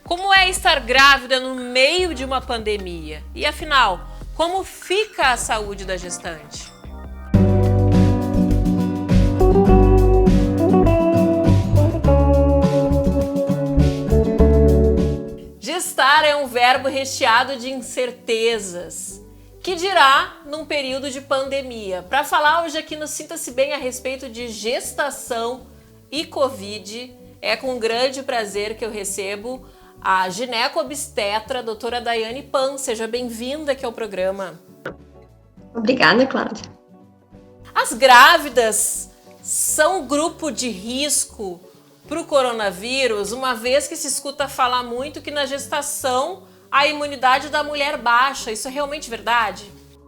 Como é estar grávida no meio de uma pandemia? E afinal, como fica a saúde da gestante? Gestar é um verbo recheado de incertezas. Que dirá num período de pandemia? Para falar hoje aqui no Sinta-se Bem a respeito de gestação e Covid, é com grande prazer que eu recebo a gineco-obstetra, doutora Daiane Pan. Seja bem-vinda aqui ao programa. Obrigada, Cláudia. As grávidas são grupo de risco para o coronavírus, uma vez que se escuta falar muito que na gestação a imunidade da mulher baixa. Isso é realmente verdade?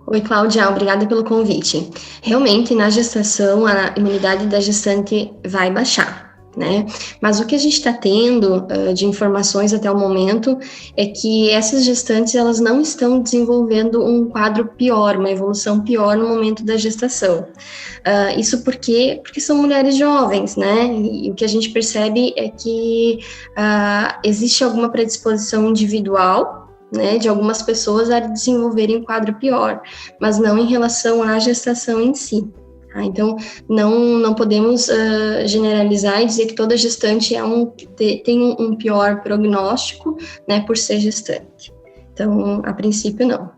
Oi, Cláudia, obrigada pelo convite. Realmente, na gestação, a imunidade da gestante vai baixar, né? Mas o que a gente está tendo de informações até o momento é que essas gestantes, elas não estão desenvolvendo um quadro pior, uma evolução pior no momento da gestação. Isso porque são mulheres jovens, né? E o que a gente percebe é que existe alguma predisposição individual, né, de algumas pessoas a desenvolverem um quadro pior, mas não em relação à gestação em si. Então, não podemos generalizar e dizer que toda gestante tem um pior prognóstico, né, por ser gestante. Então, a princípio, não.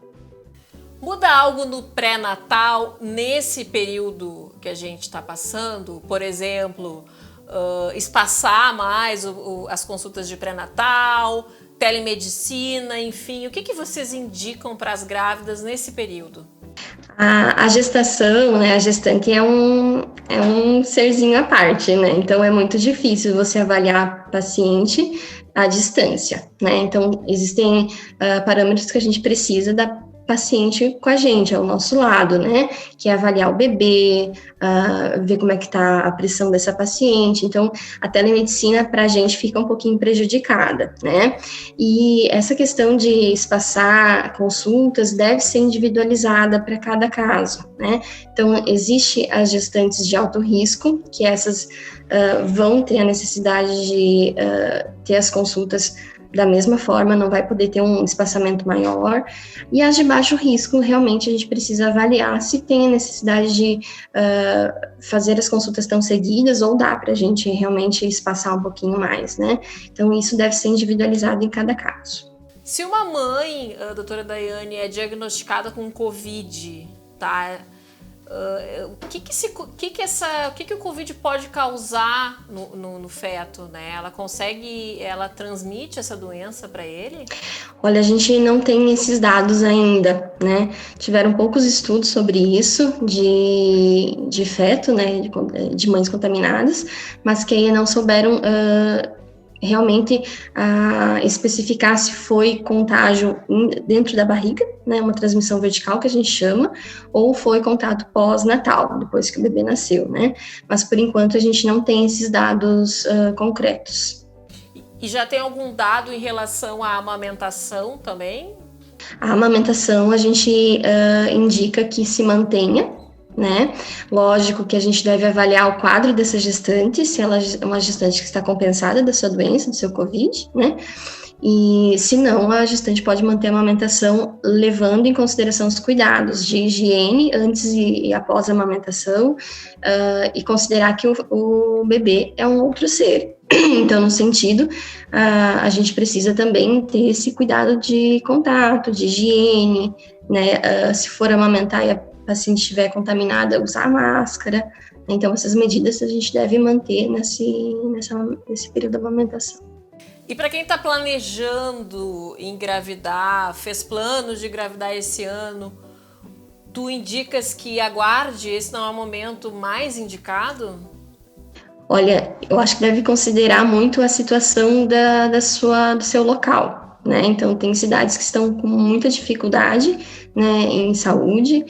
Muda algo no pré-natal nesse período que a gente está passando? Por exemplo, espaçar mais as consultas de pré-natal, telemedicina, enfim. O que vocês indicam para as grávidas nesse período? A gestação, né, a gestante é um serzinho à parte, né? Então, é muito difícil você avaliar paciente à distância, né? Então, existem parâmetros que a gente precisa da paciente com a gente, ao nosso lado, né, que é avaliar o bebê, ver como é que tá a pressão dessa paciente. Então, a telemedicina para a gente fica um pouquinho prejudicada, né, e essa questão de espaçar consultas deve ser individualizada para cada caso, né. Então, existe as gestantes de alto risco, que essas vão ter a necessidade de ter as consultas da mesma forma, não vai poder ter um espaçamento maior, e as de baixo risco, realmente a gente precisa avaliar se tem a necessidade de fazer as consultas tão seguidas, ou dá para a gente realmente espaçar um pouquinho mais, né? Então, isso deve ser individualizado em cada caso. Se uma mãe, a doutora Daiane, é diagnosticada com Covid, tá? O que o Covid pode causar no feto, né? Ela transmite essa doença para ele? Olha, a gente não tem esses dados ainda, né? Tiveram poucos estudos sobre isso, de feto, né? De mães contaminadas, mas que não souberam realmente especificar se foi contágio dentro da barriga, né, uma transmissão vertical que a gente chama, ou foi contato pós-natal, depois que o bebê nasceu, né, mas por enquanto a gente não tem esses dados concretos. E já tem algum dado em relação à amamentação também? A amamentação a gente indica que se mantenha, né? Lógico que a gente deve avaliar o quadro dessa gestante, se ela é uma gestante que está compensada da sua doença, do seu Covid, né? E se não, a gestante pode manter a amamentação levando em consideração os cuidados de higiene antes e após a amamentação, e considerar que o bebê é um outro ser. Então, no sentido, a gente precisa também ter esse cuidado de contato, de higiene, né? Se for amamentar e a paciente estiver contaminada, usar máscara. Então, essas medidas a gente deve manter nesse período da amamentação. E para quem está planejando engravidar, fez planos de engravidar esse ano, tu indicas que aguarde, esse não é o momento mais indicado? Olha, eu acho que deve considerar muito a situação do seu local, né? Então, tem cidades que estão com muita dificuldade, né, em saúde,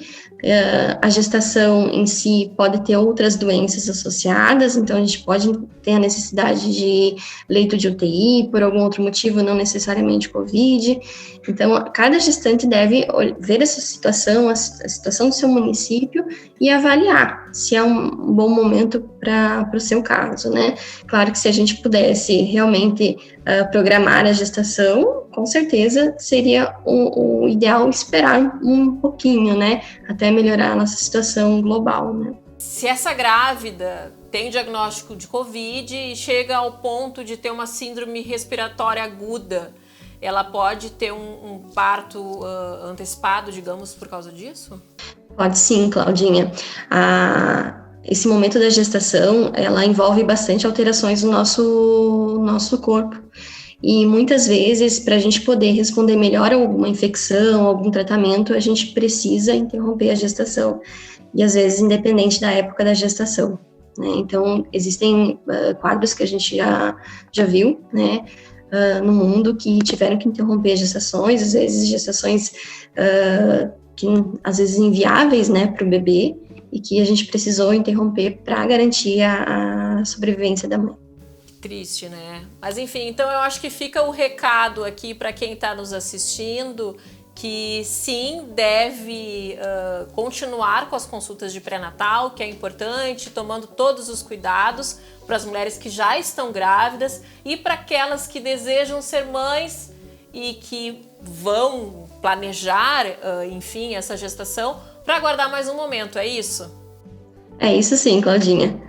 A gestação em si pode ter outras doenças associadas, então a gente pode ter a necessidade de leito de UTI por algum outro motivo, não necessariamente COVID. Então, cada gestante deve ver essa situação, a situação do seu município e avaliar se é um bom momento para o seu caso, né? Claro que se a gente pudesse realmente programar a gestação, com certeza seria o ideal esperar um pouquinho, né? Até melhorar a nossa situação global, né? Se essa grávida tem diagnóstico de COVID e chega ao ponto de ter uma síndrome respiratória aguda, ela pode ter um parto antecipado, digamos, por causa disso? Pode sim, Claudinha. Esse momento da gestação, ela envolve bastante alterações no nosso corpo. E muitas vezes, para a gente poder responder melhor a alguma infecção, algum tratamento, a gente precisa interromper a gestação. E às vezes, independente da época da gestação, né? Então, existem quadros que a gente já viu, né, no mundo, que tiveram que interromper gestações, às vezes gestações que às vezes inviáveis, né, para o bebê, e que a gente precisou interromper para garantir a sobrevivência da mãe. Triste, né? Mas enfim, então eu acho que fica o recado aqui para quem está nos assistindo, que sim, deve continuar com as consultas de pré-natal, que é importante, tomando todos os cuidados para as mulheres que já estão grávidas e para aquelas que desejam ser mães e que vão planejar, enfim, essa gestação para aguardar mais um momento, é isso? É isso sim, Claudinha.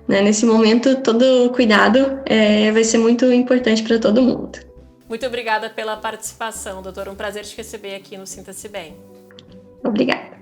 Nesse momento, todo cuidado vai ser muito importante para todo mundo. Muito obrigada pela participação, doutora. Um prazer te receber aqui no Sinta-se Bem. Obrigada.